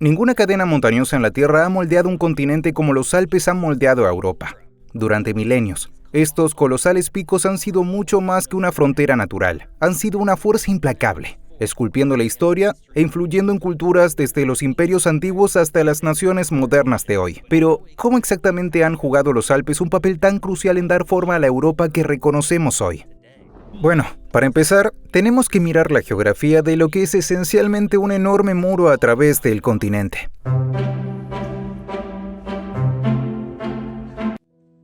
Ninguna cadena montañosa en la Tierra ha moldeado un continente como los Alpes han moldeado a Europa. Durante milenios, estos colosales picos han sido mucho más que una frontera natural. Han sido una fuerza implacable, esculpiendo la historia e influyendo en culturas desde los imperios antiguos hasta las naciones modernas de hoy. Pero, ¿cómo exactamente han jugado los Alpes un papel tan crucial en dar forma a la Europa que reconocemos hoy? Bueno, para empezar, tenemos que mirar la geografía de lo que es esencialmente un enorme muro a través del continente.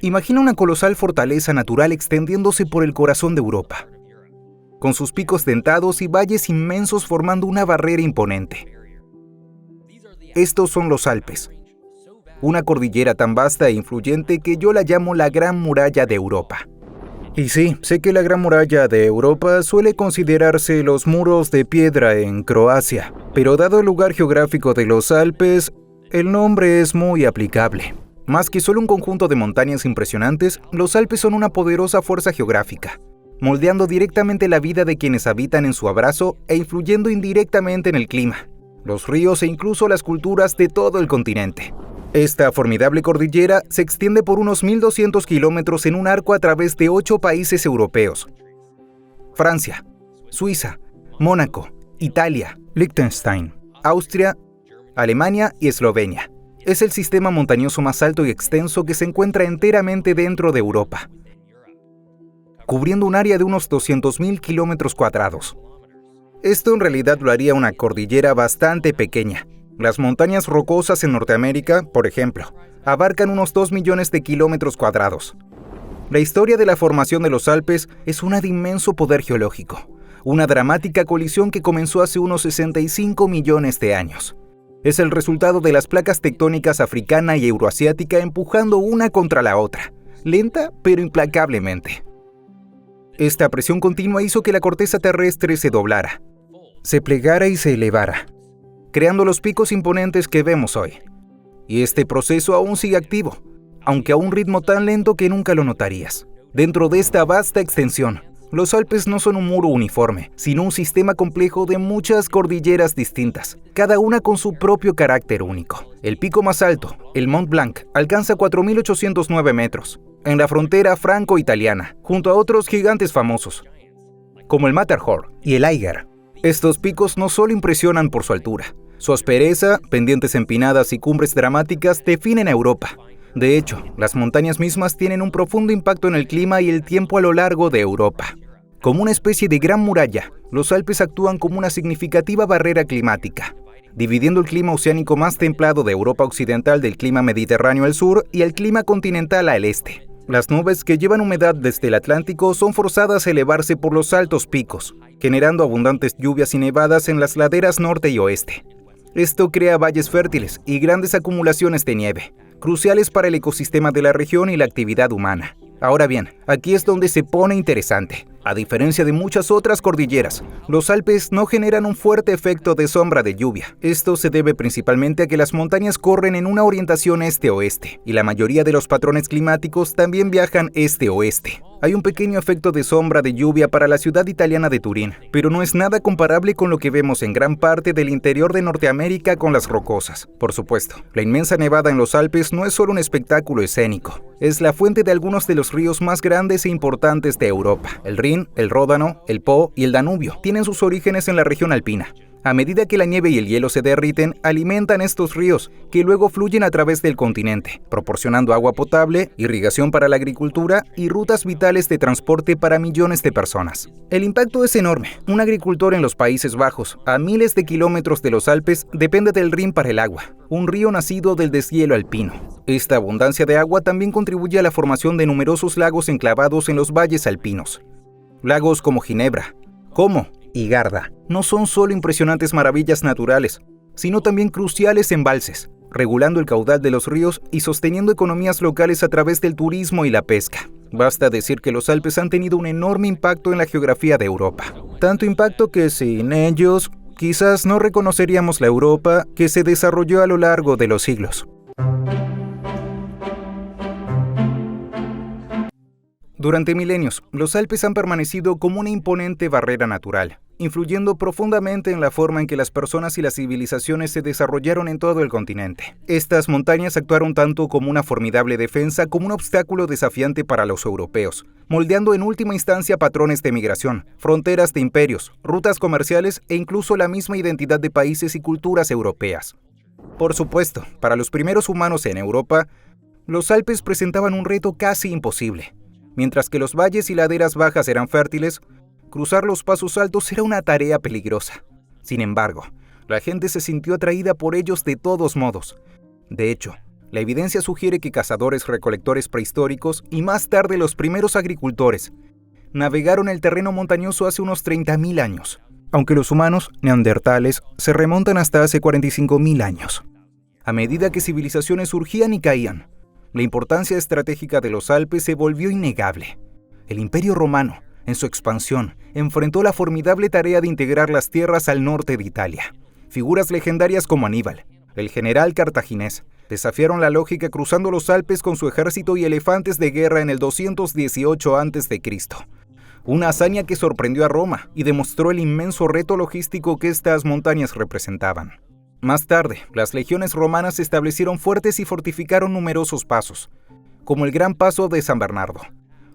Imagina una colosal fortaleza natural extendiéndose por el corazón de Europa, con sus picos dentados y valles inmensos formando una barrera imponente. Estos son los Alpes, una cordillera tan vasta e influyente que yo la llamo la Gran Muralla de Europa. Y sí, sé que la Gran Muralla de Europa suele considerarse los muros de piedra en Croacia, pero dado el lugar geográfico de los Alpes, el nombre es muy aplicable. Más que solo un conjunto de montañas impresionantes, los Alpes son una poderosa fuerza geográfica, moldeando directamente la vida de quienes habitan en su abrazo e influyendo indirectamente en el clima, los ríos e incluso las culturas de todo el continente. Esta formidable cordillera se extiende por unos 1.200 kilómetros en un arco a través de 8 países europeos: Francia, Suiza, Mónaco, Italia, Liechtenstein, Austria, Alemania y Eslovenia. Es el sistema montañoso más alto y extenso que se encuentra enteramente dentro de Europa, cubriendo un área de unos 200.000 kilómetros cuadrados. Esto en realidad lo haría una cordillera bastante pequeña. Las montañas rocosas en Norteamérica, por ejemplo, abarcan unos 2 millones de kilómetros cuadrados. La historia de la formación de los Alpes es una de inmenso poder geológico, una dramática colisión que comenzó hace unos 65 millones de años. Es el resultado de las placas tectónicas africana y euroasiática empujando una contra la otra, lenta pero implacablemente. Esta presión continua hizo que la corteza terrestre se doblara, se plegara y se elevara, creando los picos imponentes que vemos hoy. Y este proceso aún sigue activo, aunque a un ritmo tan lento que nunca lo notarías. Dentro de esta vasta extensión, los Alpes no son un muro uniforme, sino un sistema complejo de muchas cordilleras distintas, cada una con su propio carácter único. El pico más alto, el Mont Blanc, alcanza 4.809 metros, en la frontera franco-italiana, junto a otros gigantes famosos, como el Matterhorn y el Eiger. Estos picos no solo impresionan por su altura, su aspereza, pendientes empinadas y cumbres dramáticas definen a Europa. De hecho, las montañas mismas tienen un profundo impacto en el clima y el tiempo a lo largo de Europa. Como una especie de gran muralla, los Alpes actúan como una significativa barrera climática, dividiendo el clima oceánico más templado de Europa occidental del clima mediterráneo al sur y el clima continental al este. Las nubes que llevan humedad desde el Atlántico son forzadas a elevarse por los altos picos, generando abundantes lluvias y nevadas en las laderas norte y oeste. Esto crea valles fértiles y grandes acumulaciones de nieve, cruciales para el ecosistema de la región y la actividad humana. Ahora bien, aquí es donde se pone interesante. A diferencia de muchas otras cordilleras, los Alpes no generan un fuerte efecto de sombra de lluvia. Esto se debe principalmente a que las montañas corren en una orientación este-oeste, y la mayoría de los patrones climáticos también viajan este-oeste. Hay un pequeño efecto de sombra de lluvia para la ciudad italiana de Turín, pero no es nada comparable con lo que vemos en gran parte del interior de Norteamérica con las rocosas. Por supuesto, la inmensa nevada en los Alpes no es solo un espectáculo escénico, es la fuente de algunos de los ríos más grandes e importantes de Europa. El Rin, el Ródano, el Po y el Danubio tienen sus orígenes en la región alpina. A medida que la nieve y el hielo se derriten, alimentan estos ríos, que luego fluyen a través del continente, proporcionando agua potable, irrigación para la agricultura y rutas vitales de transporte para millones de personas. El impacto es enorme. Un agricultor en los Países Bajos, a miles de kilómetros de los Alpes, depende del Rin para el agua, un río nacido del deshielo alpino. Esta abundancia de agua también contribuye a la formación de numerosos lagos enclavados en los valles alpinos. Lagos como Ginebra, Como y Garda no son solo impresionantes maravillas naturales, sino también cruciales embalses, regulando el caudal de los ríos y sosteniendo economías locales a través del turismo y la pesca. Basta decir que los Alpes han tenido un enorme impacto en la geografía de Europa. Tanto impacto que sin ellos, quizás no reconoceríamos la Europa que se desarrolló a lo largo de los siglos. Durante milenios, los Alpes han permanecido como una imponente barrera natural, influyendo profundamente en la forma en que las personas y las civilizaciones se desarrollaron en todo el continente. Estas montañas actuaron tanto como una formidable defensa como un obstáculo desafiante para los europeos, moldeando en última instancia patrones de migración, fronteras de imperios, rutas comerciales e incluso la misma identidad de países y culturas europeas. Por supuesto, para los primeros humanos en Europa, los Alpes presentaban un reto casi imposible. Mientras que los valles y laderas bajas eran fértiles, cruzar los pasos altos era una tarea peligrosa. Sin embargo, la gente se sintió atraída por ellos de todos modos. De hecho, la evidencia sugiere que cazadores-recolectores prehistóricos y más tarde los primeros agricultores navegaron el terreno montañoso hace unos 30.000 años, aunque los humanos neandertales se remontan hasta hace 45.000 años. A medida que civilizaciones surgían y caían, la importancia estratégica de los Alpes se volvió innegable. El Imperio Romano, en su expansión, enfrentó la formidable tarea de integrar las tierras al norte de Italia. Figuras legendarias como Aníbal, el general cartaginés, desafiaron la lógica cruzando los Alpes con su ejército y elefantes de guerra en el 218 a.C. Una hazaña que sorprendió a Roma y demostró el inmenso reto logístico que estas montañas representaban. Más tarde, las legiones romanas establecieron fuertes y fortificaron numerosos pasos, como el Gran Paso de San Bernardo,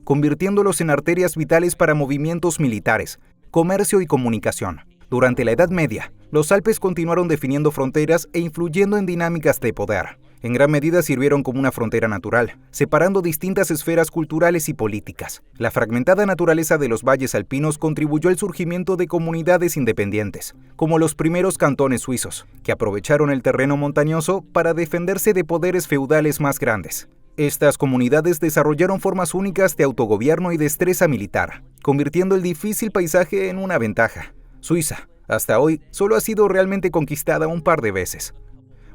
convirtiéndolos en arterias vitales para movimientos militares, comercio y comunicación. Durante la Edad Media, los Alpes continuaron definiendo fronteras e influyendo en dinámicas de poder. En gran medida sirvieron como una frontera natural, separando distintas esferas culturales y políticas. La fragmentada naturaleza de los valles alpinos contribuyó al surgimiento de comunidades independientes, como los primeros cantones suizos, que aprovecharon el terreno montañoso para defenderse de poderes feudales más grandes. Estas comunidades desarrollaron formas únicas de autogobierno y destreza militar, convirtiendo el difícil paisaje en una ventaja. Suiza, hasta hoy, solo ha sido realmente conquistada un par de veces.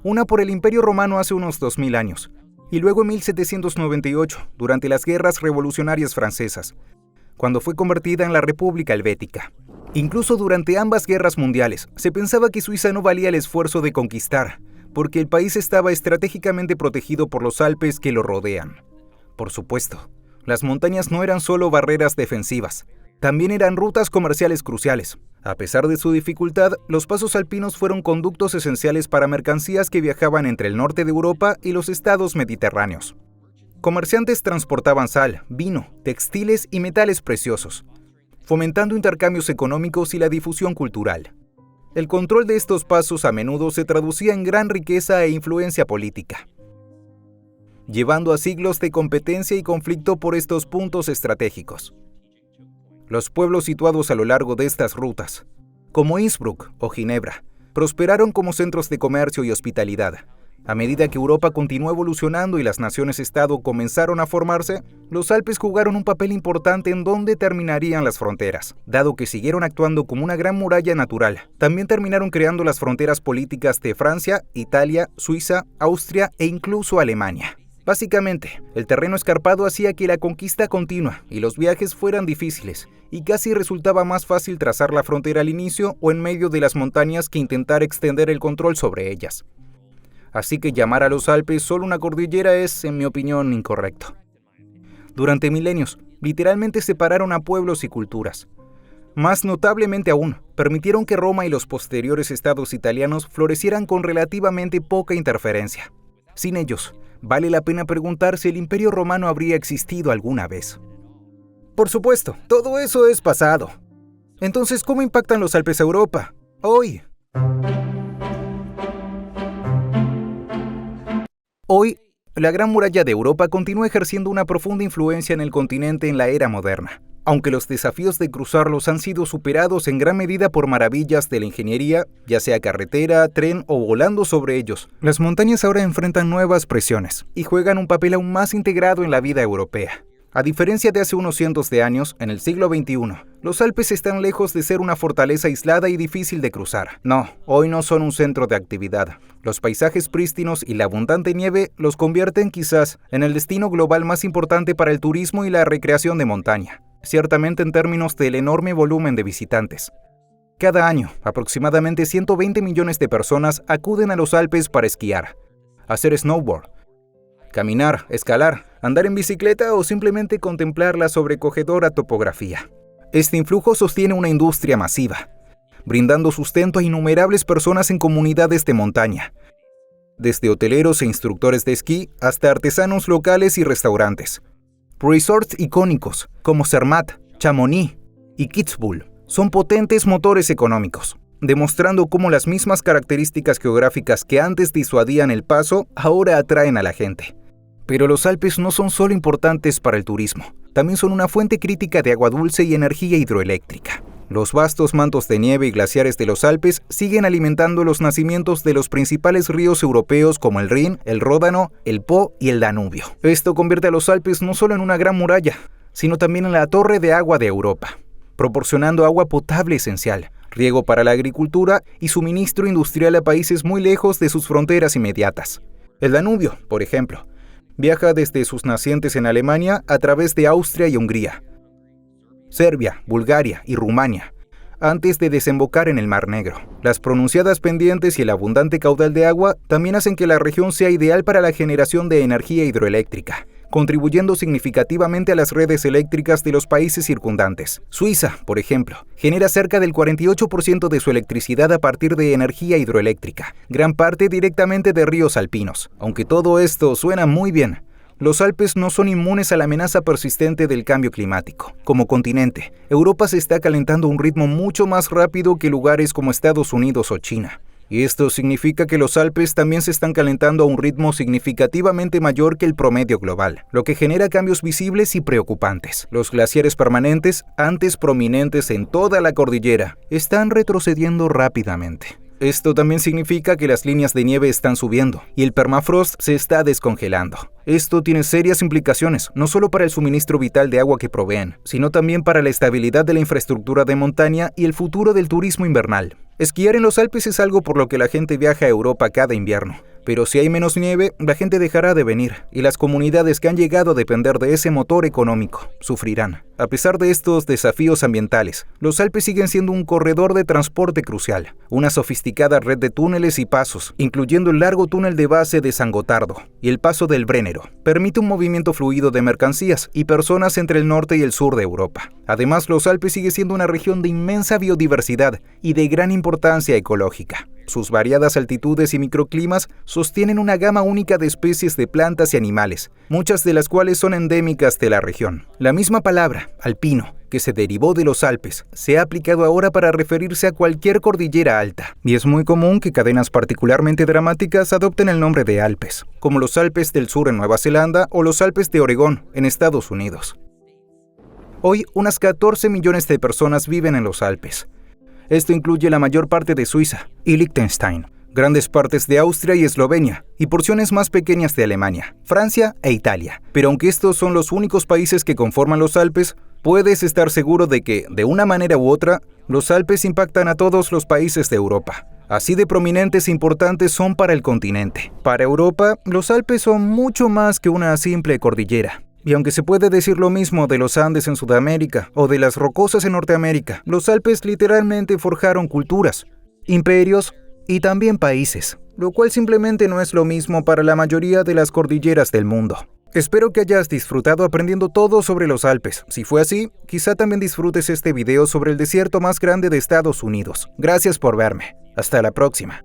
Una por el Imperio Romano hace unos 2000 años, y luego en 1798, durante las guerras revolucionarias francesas, cuando fue convertida en la República Helvética. Incluso durante ambas guerras mundiales, se pensaba que Suiza no valía el esfuerzo de conquistar, porque el país estaba estratégicamente protegido por los Alpes que lo rodean. Por supuesto, las montañas no eran solo barreras defensivas, también eran rutas comerciales cruciales. A pesar de su dificultad, los pasos alpinos fueron conductos esenciales para mercancías que viajaban entre el norte de Europa y los estados mediterráneos. Comerciantes transportaban sal, vino, textiles y metales preciosos, fomentando intercambios económicos y la difusión cultural. El control de estos pasos a menudo se traducía en gran riqueza e influencia política, llevando a siglos de competencia y conflicto por estos puntos estratégicos. Los pueblos situados a lo largo de estas rutas, como Innsbruck o Ginebra, prosperaron como centros de comercio y hospitalidad. A medida que Europa continuó evolucionando y las naciones-estado comenzaron a formarse, los Alpes jugaron un papel importante en dónde terminarían las fronteras. Dado que siguieron actuando como una gran muralla natural, también terminaron creando las fronteras políticas de Francia, Italia, Suiza, Austria e incluso Alemania. Básicamente, el terreno escarpado hacía que la conquista continua y los viajes fueran difíciles, y casi resultaba más fácil trazar la frontera al inicio o en medio de las montañas que intentar extender el control sobre ellas. Así que llamar a los Alpes solo una cordillera es, en mi opinión, incorrecto. Durante milenios, literalmente separaron a pueblos y culturas. Más notablemente aún, permitieron que Roma y los posteriores estados italianos florecieran con relativamente poca interferencia. Sin ellos, vale la pena preguntar si el Imperio Romano habría existido alguna vez. Por supuesto, todo eso es pasado. Entonces, ¿cómo impactan los Alpes a Europa hoy? Hoy, la Gran Muralla de Europa continúa ejerciendo una profunda influencia en el continente en la era moderna. Aunque los desafíos de cruzarlos han sido superados en gran medida por maravillas de la ingeniería, ya sea carretera, tren o volando sobre ellos, las montañas ahora enfrentan nuevas presiones y juegan un papel aún más integrado en la vida europea. A diferencia de hace unos cientos de años, en el siglo XXI, los Alpes están lejos de ser una fortaleza aislada y difícil de cruzar. No, hoy no son un centro de actividad. Los paisajes prístinos y la abundante nieve los convierten quizás en el destino global más importante para el turismo y la recreación de montaña, ciertamente en términos del enorme volumen de visitantes. Cada año, aproximadamente 120 millones de personas acuden a los Alpes para esquiar, hacer snowboard, caminar, escalar, andar en bicicleta o simplemente contemplar la sobrecogedora topografía. Este influjo sostiene una industria masiva, brindando sustento a innumerables personas en comunidades de montaña, desde hoteleros e instructores de esquí hasta artesanos locales y restaurantes. Resorts icónicos como Zermatt, Chamonix y Kitzbühel son potentes motores económicos, demostrando cómo las mismas características geográficas que antes disuadían el paso ahora atraen a la gente. Pero los Alpes no son solo importantes para el turismo, también son una fuente crítica de agua dulce y energía hidroeléctrica. Los vastos mantos de nieve y glaciares de los Alpes siguen alimentando los nacimientos de los principales ríos europeos como el Rin, el Ródano, el Po y el Danubio. Esto convierte a los Alpes no solo en una gran muralla, sino también en la torre de agua de Europa, proporcionando agua potable esencial, riego para la agricultura y suministro industrial a países muy lejos de sus fronteras inmediatas. El Danubio, por ejemplo, viaja desde sus nacientes en Alemania a través de Austria y Hungría, Serbia, Bulgaria y Rumania, antes de desembocar en el Mar Negro. Las pronunciadas pendientes y el abundante caudal de agua también hacen que la región sea ideal para la generación de energía hidroeléctrica, contribuyendo significativamente a las redes eléctricas de los países circundantes. Suiza, por ejemplo, genera cerca del 48% de su electricidad a partir de energía hidroeléctrica, gran parte directamente de ríos alpinos. Aunque todo esto suena muy bien, los Alpes no son inmunes a la amenaza persistente del cambio climático. Como continente, Europa se está calentando a un ritmo mucho más rápido que lugares como Estados Unidos o China. Y esto significa que los Alpes también se están calentando a un ritmo significativamente mayor que el promedio global, lo que genera cambios visibles y preocupantes. Los glaciares permanentes, antes prominentes en toda la cordillera, están retrocediendo rápidamente. Esto también significa que las líneas de nieve están subiendo y el permafrost se está descongelando. Esto tiene serias implicaciones, no solo para el suministro vital de agua que proveen, sino también para la estabilidad de la infraestructura de montaña y el futuro del turismo invernal. Esquiar en los Alpes es algo por lo que la gente viaja a Europa cada invierno. Pero si hay menos nieve, la gente dejará de venir, y las comunidades que han llegado a depender de ese motor económico sufrirán. A pesar de estos desafíos ambientales, los Alpes siguen siendo un corredor de transporte crucial, una sofisticada red de túneles y pasos, incluyendo el largo túnel de base de San Gotardo y el paso del Brennero. Permite un movimiento fluido de mercancías y personas entre el norte y el sur de Europa. Además, los Alpes sigue siendo una región de inmensa biodiversidad y de gran importancia ecológica. Sus variadas altitudes y microclimas sostienen una gama única de especies de plantas y animales, muchas de las cuales son endémicas de la región. La misma palabra, alpino, que se derivó de los Alpes, se ha aplicado ahora para referirse a cualquier cordillera alta, y es muy común que cadenas particularmente dramáticas adopten el nombre de Alpes, como los Alpes del Sur en Nueva Zelanda o los Alpes de Oregón en Estados Unidos. Hoy, unas 14 millones de personas viven en los Alpes. Esto incluye la mayor parte de Suiza y Liechtenstein, grandes partes de Austria y Eslovenia, y porciones más pequeñas de Alemania, Francia e Italia. Pero aunque estos son los únicos países que conforman los Alpes, puedes estar seguro de que, de una manera u otra, los Alpes impactan a todos los países de Europa. Así de prominentes e importantes son para el continente. Para Europa, los Alpes son mucho más que una simple cordillera. Y aunque se puede decir lo mismo de los Andes en Sudamérica o de las Rocosas en Norteamérica, los Alpes literalmente forjaron culturas, imperios y también países, lo cual simplemente no es lo mismo para la mayoría de las cordilleras del mundo. Espero que hayas disfrutado aprendiendo todo sobre los Alpes. Si fue así, quizá también disfrutes este video sobre el desierto más grande de Estados Unidos. Gracias por verme. Hasta la próxima.